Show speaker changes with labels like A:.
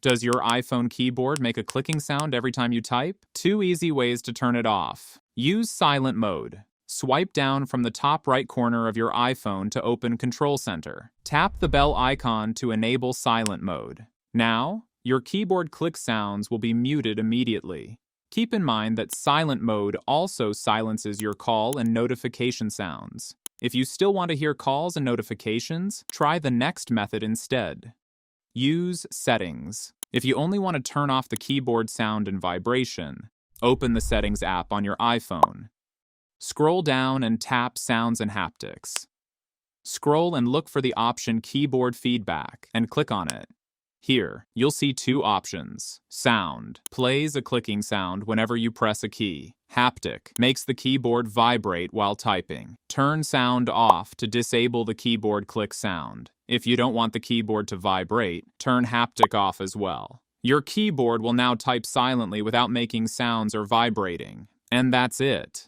A: Does your iPhone keyboard make a clicking sound every time you type? 2 easy ways to turn it off. Use silent mode. Swipe down from the top right corner of your iPhone to open Control Center. Tap the bell icon to enable silent mode. Now, your keyboard click sounds will be muted immediately. Keep in mind that silent mode also silences your call and notification sounds. If you still want to hear calls and notifications, try the next method instead. Use Settings. If you only want to turn off the keyboard sound and vibration, open the Settings app on your iPhone. Scroll down and tap Sounds and Haptics. Scroll and look for the option Keyboard Feedback and click on it. Here, you'll see 2 options. Sound plays a clicking sound whenever you press a key. Haptic makes the keyboard vibrate while typing. Turn sound off to disable the keyboard click sound. If you don't want the keyboard to vibrate, turn haptic off as well. Your keyboard will now type silently without making sounds or vibrating. And that's it.